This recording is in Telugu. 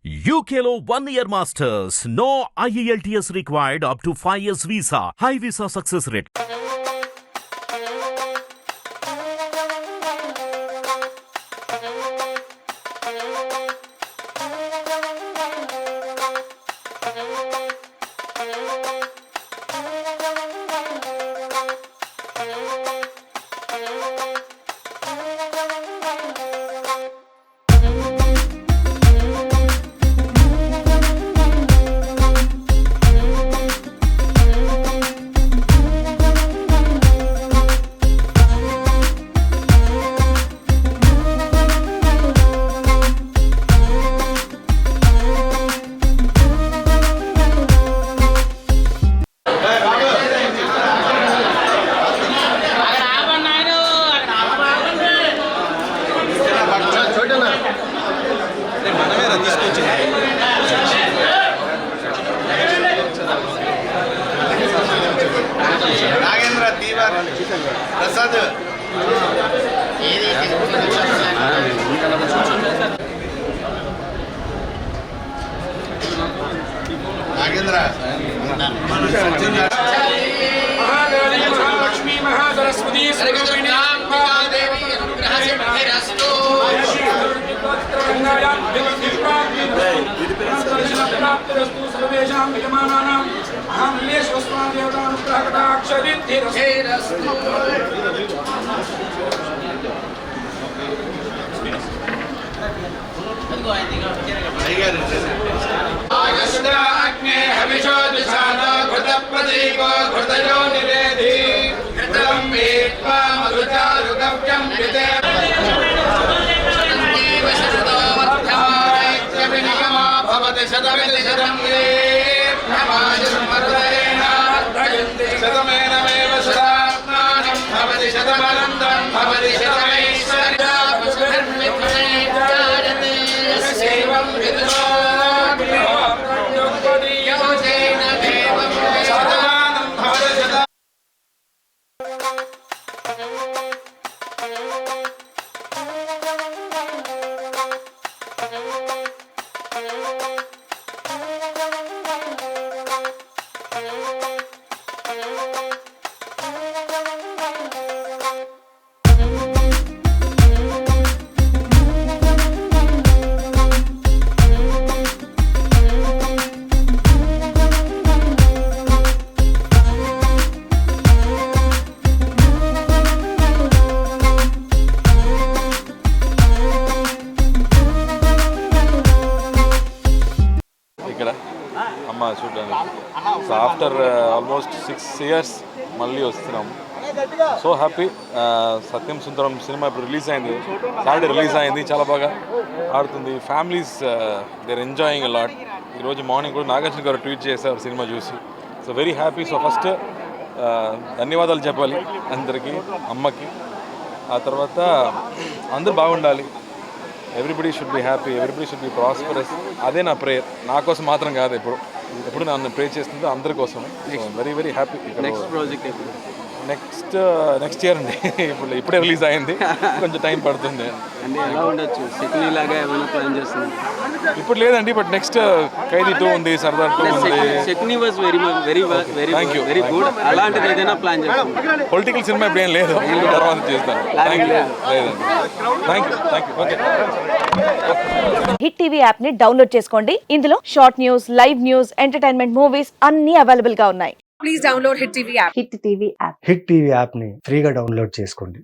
UKLO 1 year masters. No IELTS required up to 5 years visa. High visa success rate. Prasad Nagendra Lakshmi Mahasaraswati దేవి అనుగ్రహ సిద్ధిరస్తు సర్వేషాం యజమానానాం మహామల్లేశ్వరస్వామి దేవతానుగ్రహ కటాక్ష సిద్ధిరస్తు. శతమేనమేవ శతాత్మానం భవతి శతమనంతం భవతి శతమైశ్వర్యం విదుషో శతమానం భవతి శత. ఇక్కడ అమ్మ చూడడానికి సో ఆఫ్టర్ ఆల్మోస్ట్ 6 years మళ్ళీ వస్తున్నాం. So happy. సత్యం సుందరం సినిమా ఇప్పుడు రిలీజ్ అయింది, సాటర్డే రిలీజ్ అయింది, చాలా బాగా ఆడుతుంది. Families there enjoying a lot. ఈరోజు మార్నింగ్ కూడా నాగార్జున గారు ట్వీట్ చేశారు సినిమా చూసి. So very happy. So first ధన్యవాదాలు చెప్పాలి అందరికీ, అమ్మకి. ఆ తర్వాత అందరూ బాగుండాలి. Everybody should be happy, everybody should be prosperous. అదే నా ప్రేయర్. నా కోసం మాత్రం కాదు, ఎప్పుడు నన్ను ప్రే చేస్తుంది అందరి కోసం. Very very happy. Next project ఎప్పుడు? నెక్స్ట్ ఇయర్ అండి. ఇప్పుడే రిలీజ్ అయింది, కొంచెం టైం పడుతుంది. అంటే ఎలా ఉండొచ్చు, శకుని లాగా ఏమైనా ప్లాన్ చేస్తున్నారు? ఇప్పుడు లేదండి, బట్ నెక్స్ట్ ఖైదీ 2 ఉంది, సర్దార్ 2 ఉంది. Shakuni was very very very Thank you. Very good. అలాంటిది ఏదైనా ప్లాన్ చేస్తున్నారు? పొలిటికల్ సినిమా ఇప్పుడు ఏం లేదు, తర్వాత చేస్తాను. లేదండి, thank you. Okay. Hit TV app ని డౌన్లోడ్ చేసుకోండి. ఇందులో short news, live news, entertainment movies అన్ని అవైలబుల్ గా ఉన్నాయి. Please download Hit TV app. Hit TV app. Hit TV యాప్ని ఫ్రీగా డౌన్లోడ్ చేసుకోండి.